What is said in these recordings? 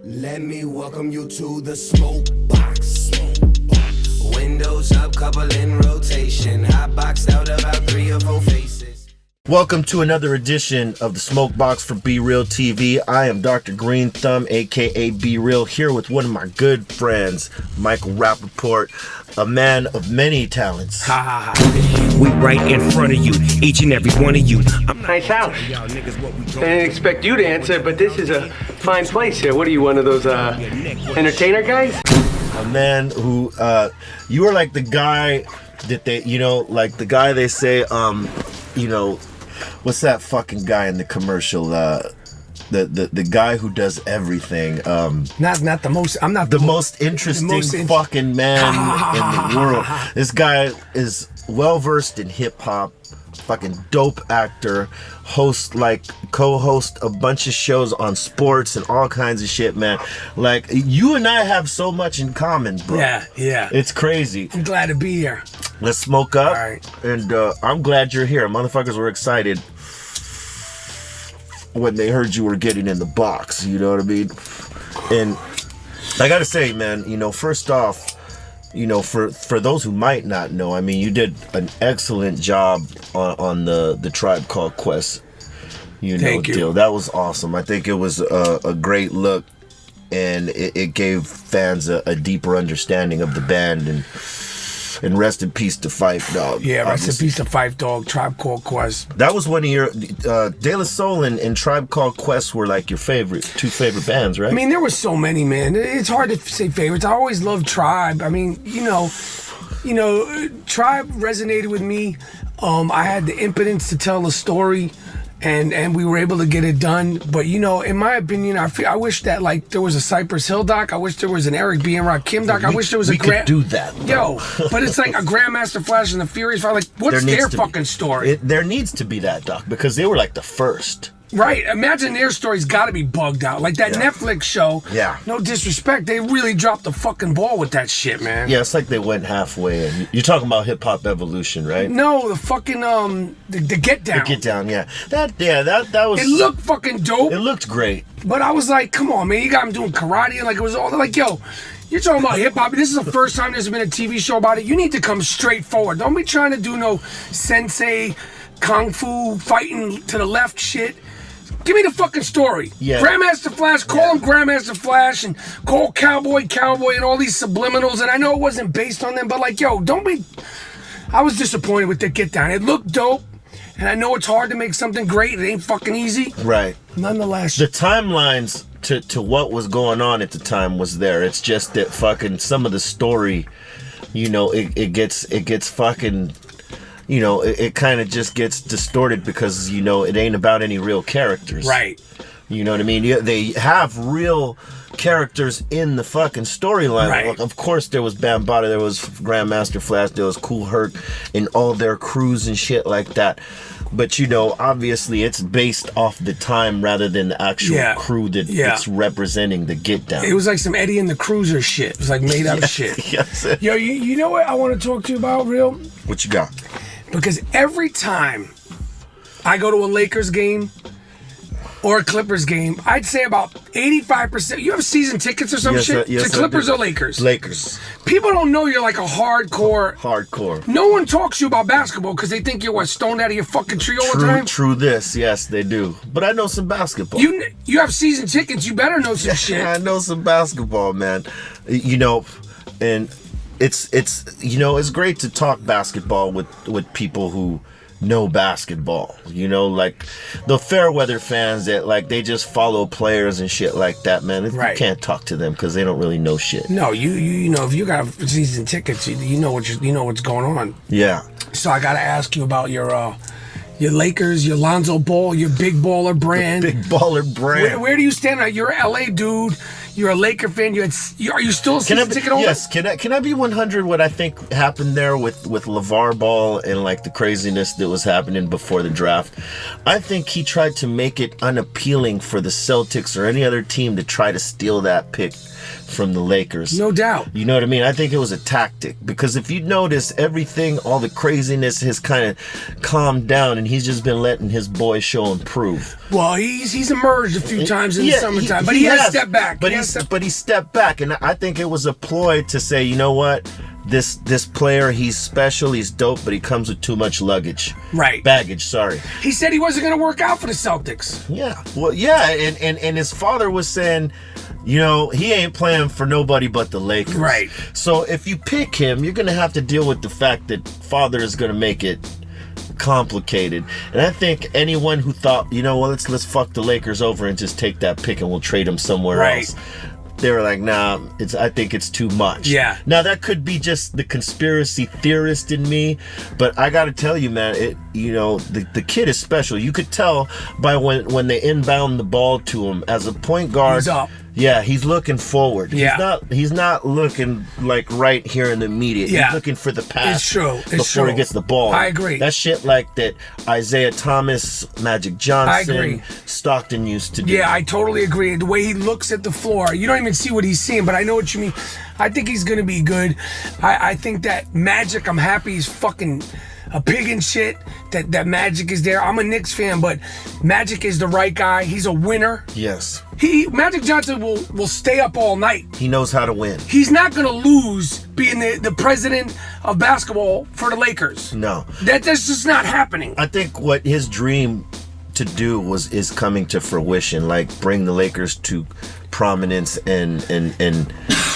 Let me welcome you to the Smokebox. Windows up, couple in rotation. Hot boxed out about 3 or 4 faces. Welcome to another edition of the Smokebox for BREALTV. I am Dr. Green Thumb, aka Be Real, here with one of my good friends, Michael Rapaport, a man of many talents. We right in front of you, each and every one of you. Nice house. I didn't expect you to answer, but this is a fine place here. What are you, one of those entertainer guys? A man who, you are like the guy that they, like the guy they say, what's that fucking guy in the commercial? The guy who does everything. Not the most. I'm not the most interesting fucking man in the world. This guy is well versed in hip hop. Fucking dope actor, co-host a bunch of shows on sports and all kinds of shit, man. Like, you and I have so much in common, bro. Yeah. It's crazy. I'm glad to be here. Let's smoke up. All right. And I'm glad you're here. Motherfuckers were excited when they heard you were getting in the box, you know what I mean? And I gotta say, man, first off, for those who might not know, I mean, you did an excellent job on the Tribe Called Quest, Thank you. deal. That was awesome. I think it was a great look, and it gave fans a deeper understanding of the band, and rest in peace to Phife Dawg. Yeah, rest in peace to Phife Dawg, Tribe Called Quest. That was one of your De La Soul and Tribe Called Quest were like your two favorite bands, right? I mean, there were so many, man. It's hard to say favorites. I always loved Tribe. I mean, Tribe resonated with me. I had the impotence to tell a story, and we were able to get it done. But in my opinion, I wish that like there was a Cypress Hill doc. I wish there was an Eric B and Rakim doc. I wish there was we could do that, bro. But it's like a Grandmaster Flash and the Furious Five. Like, what's their fucking story? There needs to be that doc because they were like the first. Right, imagine their story's got to be bugged out. Like that Netflix show. Yeah. No disrespect, they really dropped the fucking ball with that shit, man. Yeah, it's like they went halfway. And you're talking about Hip Hop Evolution, right? No, the fucking the Get Down. The Get Down, yeah. That was. It looked fucking dope. It looked great. But I was like, come on, man, you got him doing karate, and like it was all like, yo. You're talking about hip hop. This is the first time there's been a TV show about it. You need to come straight forward. Don't be trying to do no sensei, kung fu, fighting to the left shit. Give me the fucking story. Yeah. Grandmaster Flash, call him Grandmaster Flash, and call Cowboy, and all these subliminals. And I know it wasn't based on them, but like, yo, don't be. I was disappointed with the Get Down. It looked dope, and I know it's hard to make something great. It ain't fucking easy. Right. Nonetheless. The timelines to what was going on at the time was there. It's just that fucking some of the story, it gets fucking. It kind of just gets distorted because, it ain't about any real characters. Right. You know what I mean? They have real characters in the fucking storyline. Right. Of course, there was Bambaataa, there was Grandmaster Flash, there was Kool Herc, and all their crews and shit like that. But, obviously it's based off the time rather than the actual crew that's representing the Get Down. It was like some Eddie and the Cruiser shit. It was like made up shit. Yes. Yo, you know what I want to talk to you about, Real? What you got? Because every time I go to a Lakers game or a Clippers game, I'd say about 85%. You have season tickets or some shit? Yes, to Clippers or Lakers? Lakers. People don't know you're like a hardcore. No one talks to you about basketball because they think you're stoned out of your fucking tree all the time? True this. Yes, they do. But I know some basketball. You have season tickets. You better know some shit. I know some basketball, man. And it's great to talk basketball with people who know basketball. Like the fair weather fans that like they just follow players and shit like that, man. You can't talk to them because they don't really know shit. No, you know if you got season tickets, you know what's going on. Yeah. So I gotta ask you about your Lakers, your Lonzo Ball, your big baller brand. The big baller brand. Where do you stand? You're an LA dude. You're a Laker fan. Are you still a season ticket holder? Yes. Can I be 100 what I think happened there with LeVar Ball and like the craziness that was happening before the draft? I think he tried to make it unappealing for the Celtics or any other team to try to steal that pick from the Lakers. No doubt. You know what I mean? I think it was a tactic because if you notice, everything, all the craziness has kind of calmed down and he's just been letting his boy show improve. Well, he's emerged a few times in the summertime, but he has stepped back. But he's but he stepped back, and I think it was a ploy to say, you know what, this player, he's special, he's dope, but he comes with too much luggage. Right. Baggage, sorry. He said he wasn't going to work out for the Celtics. Yeah. Well, yeah, and his father was saying, you know, he ain't playing for nobody but the Lakers. Right. So if you pick him, you're going to have to deal with the fact that father is going to make it complicated. And I think anyone who thought, you know, well, let's fuck the Lakers over and just take that pick and we'll trade him somewhere else. They were like, nah, I think it's too much. Yeah. Now that could be just the conspiracy theorist in me, but I got to tell you, man, the kid is special. You could tell by when they inbound the ball to him as a point guard. He's up. Yeah, he's looking forward. Yeah. He's not looking like right here in the immediate. Yeah. He's looking for the pass. It's true. Before he gets the ball. I agree. That shit like that Isaiah Thomas, Magic Johnson, I agree. Stockton used to do. Yeah, I totally agree. The way he looks at the floor, you don't even see what he's seeing, but I know what you mean. I think he's going to be good. I think that Magic, I'm happy he's fucking a pig and shit, that Magic is there. I'm a Knicks fan, but Magic is the right guy. He's a winner. Yes. Magic Johnson will stay up all night. He knows how to win. He's not going to lose being the president of basketball for the Lakers. No. That's just not happening. I think what his dream to do is coming to fruition, like bring the Lakers to prominence and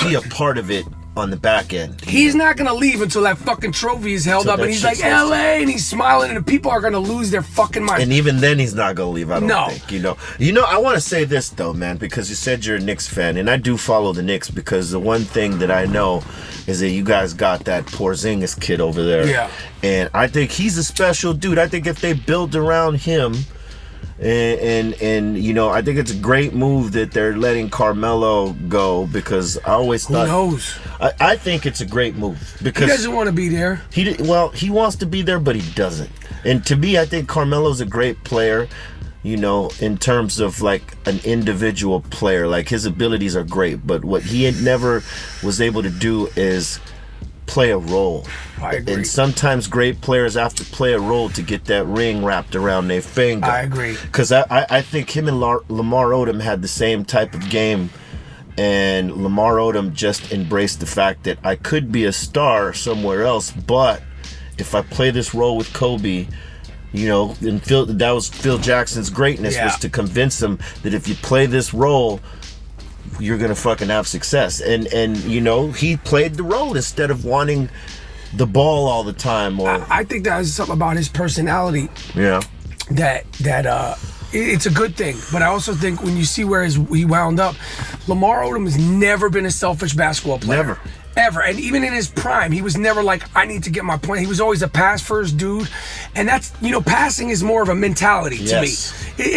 be a part of it on the back end. He's not going to leave until that fucking trophy is held up and he's like, LA, and he's smiling and the people are going to lose their fucking minds. And even then he's not going to leave, I don't No. think. You know, I want to say this though, man, because you said you're a Knicks fan, and I do follow the Knicks because the one thing that I know is that you guys got that Porzingis kid over there. Yeah. And I think he's a special dude. I think if they build around him, and you know, I think it's a great move that they're letting Carmelo go, because I always thought, who knows? I think it's a great move because He doesn't want to be there. He wants to be there, but he doesn't. And to me, I think Carmelo's a great player, you know, in terms of like an individual player. Like his abilities are great, but what he never was able to do is play a role. I agree. And sometimes great players have to play a role to get that ring wrapped around their finger. I agree. Because I think him and Lamar Odom had the same type of game, and Lamar Odom just embraced the fact that I could be a star somewhere else, but if I play this role with Kobe, you know, and that was Phil Jackson's greatness, was to convince him that if you play this role, you're gonna fucking have success. And you know, he played the role instead of wanting the ball all the time. Or I think that has something about his personality. Yeah. That it's a good thing. But I also think when you see where he wound up, Lamar Odom has never been a selfish basketball player. Never. Ever. And even in his prime, he was never like, I need to get my point. He was always a pass first dude. And that's, you know, passing is more of a mentality to me.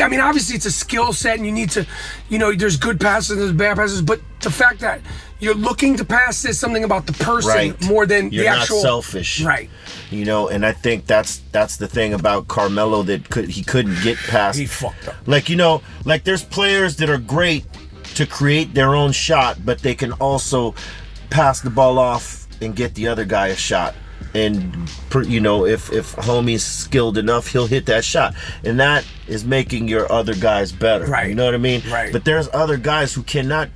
I mean, obviously it's a skill set and you need to, you know, there's good passes and there's bad passes, but the fact that you're looking to pass says something about the person more than you're the actual. You're not selfish. Right. You know, and I think that's the thing about Carmelo, that he couldn't get past. He fucked up. Like, you know, like there's players that are great to create their own shot, but they can also pass the ball off and get the other guy a shot. And you know, if homie's skilled enough, he'll hit that shot, and that is making your other guys better. Right. You know what I mean? Right. But there's other guys who cannot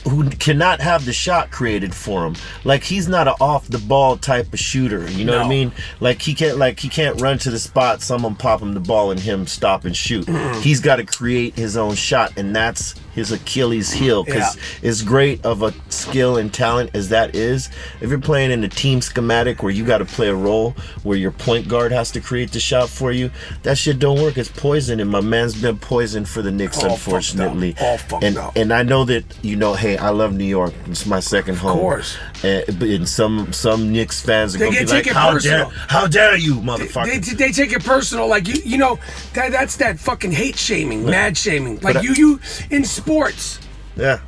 have the shot created for him. Like, he's not an off the ball type of shooter. You know what I mean? Like he can't run to the spot, someone pop him the ball and him stop and shoot. He's got to create his own shot, and that's his Achilles heel. Because as great of a skill and talent as that is, if you're playing in a team schematic where you got to play a role where your point guard has to create the shot for you, that shit don't work. It's poison, and my man's been poisoned for the Knicks, unfortunately. All fucked up. And I know that, you know, hey, I love New York. It's my second home. Of course. And some Knicks fans are going to be like, how dare you, motherfucker. They take it personal. Like, you know, that's that fucking hate shaming, mad shaming. Like, you in sports,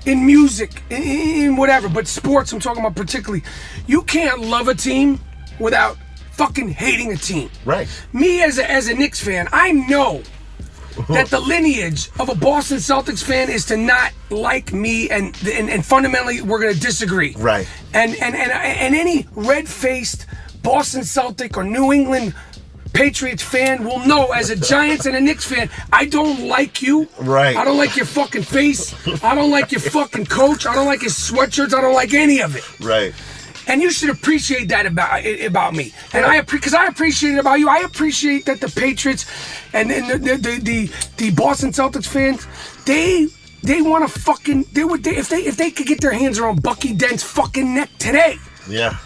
in music, in whatever, but sports I'm talking about particularly, you can't love a team without fucking hating a team. Right. Me as a Knicks fan, I know that the lineage of a Boston Celtics fan is to not like me, and fundamentally we're going to disagree. Right. And any red-faced Boston Celtic or New England Patriots fan will know, as a Giants and a Knicks fan, I don't like you. Right. I don't like your fucking face. I don't like your fucking coach. I don't like his sweatshirts. I don't like any of it. Right. And you should appreciate that about me. And because I appreciate it about you. I appreciate that the Patriots and the Boston Celtics fans, they want to fucking, if they could get their hands around Bucky Dent's fucking neck today. Yeah.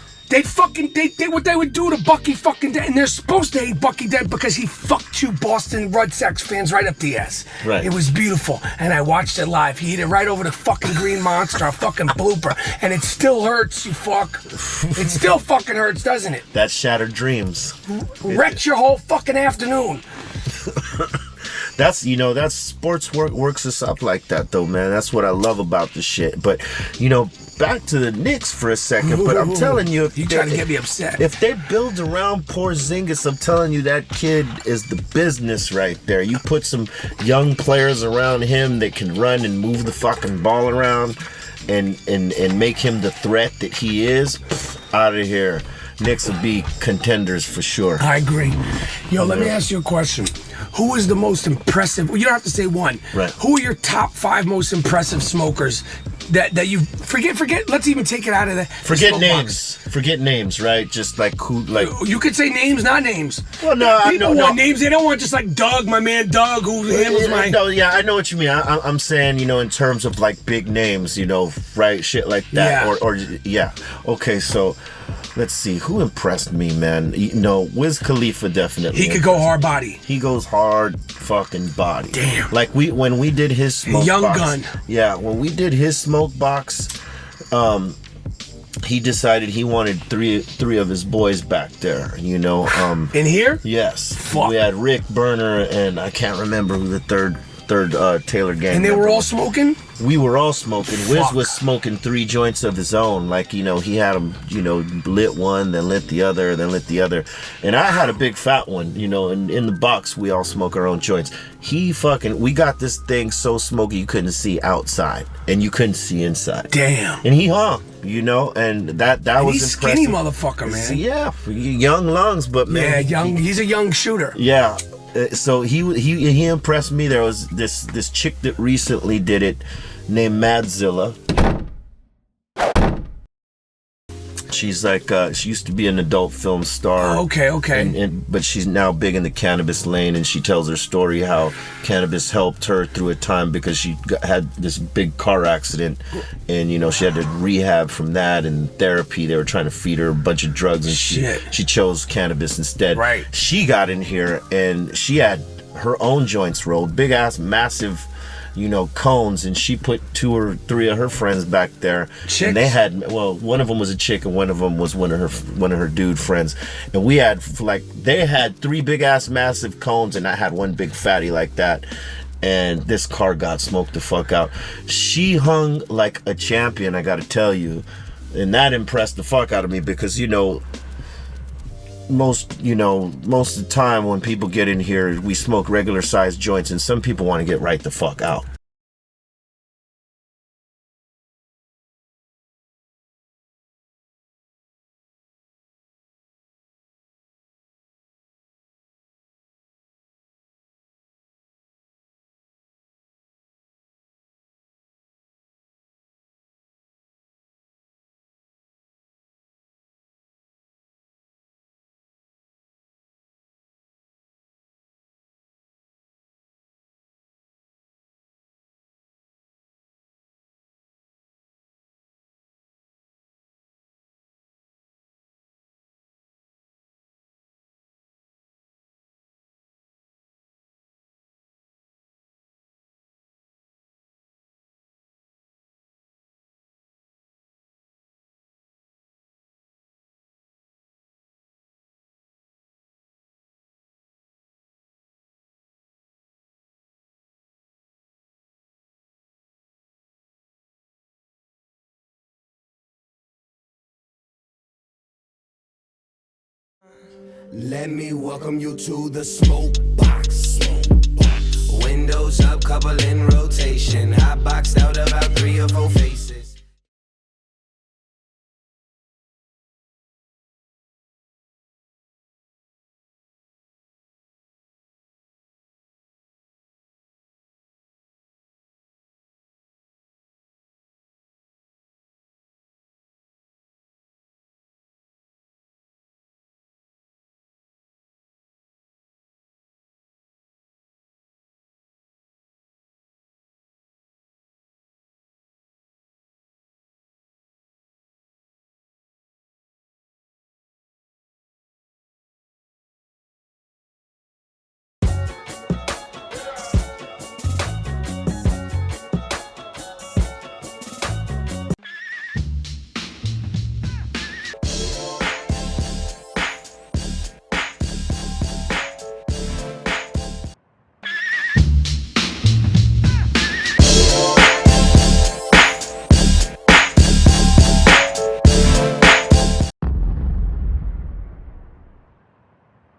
What they would do to Bucky fucking Dent, and they're supposed to hate Bucky Dent because he fucked you Boston Red Sox fans right up the ass. Right. It was beautiful, and I watched it live. He hit it right over the fucking green monster, a fucking blooper, and it still hurts, you fuck. It still fucking hurts, doesn't it? That shattered dreams. Wrecked your whole fucking afternoon. That's sports works us up like that though, man. That's what I love about the shit. But back to the Knicks for a second. But I'm telling you, You trying to get me upset. If they build around Porzingis, I'm telling you, that kid is the business right there. You put some young players around him that can run and move the fucking ball around and make him the threat that he is, out of here. Knicks will be contenders for sure. I agree. Yo, let me ask you a question. Who is the most impressive? Well, you don't have to say one. Right. Who are your top 5 most impressive smokers that you forget? Let's even take it out of the Forget names. Forget names, right? Just like who, like you could say names, not names. Well, no, people want names. They don't want just like Doug, my man Doug, who handles my. No, yeah, I know what you mean. I'm saying, in terms of like big names, right? Shit like that, Yeah. or yeah. Okay, so. Let's see, who impressed me, man? Wiz Khalifa definitely. He could go hard body. He goes hard fucking body. Damn. Like when we did his smoke Young box. gun. Yeah, when we did his smoke box, he decided he wanted three of his boys back there. In here? Yes. Fuck. We had Rick Burner and I can't remember who the third Taylor gang. And they member were all was. smoking? We were all smoking. Wiz Fuck. was smoking 3 joints of his own. Like, he had them, lit one, then lit the other, then lit the other. And I had a big fat one, and in the box, we all smoke our own joints. We got this thing so smoky you couldn't see outside, and you couldn't see inside. Damn. And he hung, and that was He's impressive. skinny motherfucker, man. Yeah, young lungs, but man. Yeah, young. He's a young shooter. Yeah. So he impressed me. There was this chick that recently did it named Madzilla. She's like she used to be an adult film star. Oh, okay. But she's now big in the cannabis lane, and she tells her story how cannabis helped her through a time because she had this big car accident, and she had to rehab from that and therapy. They were trying to feed her a bunch of drugs, and she chose cannabis instead. Right. She got in here and she had her own joints rolled, big ass, massive. Cones, and she put 2 or 3 of her friends back there. Chicks? And they had, one of them was a chick and one of them was one of her dude friends. And we had they had 3 big ass massive cones, and I had one big fatty like that. And this car got smoked the fuck out. She hung like a champion, I gotta tell you. And that impressed the fuck out of me because most of the time when people get in here, we smoke regular sized joints, and some people want to get right the fuck out. Let me welcome you to the smoke box. Windows up, couple in rotation. Hot boxed out about 3 or 4.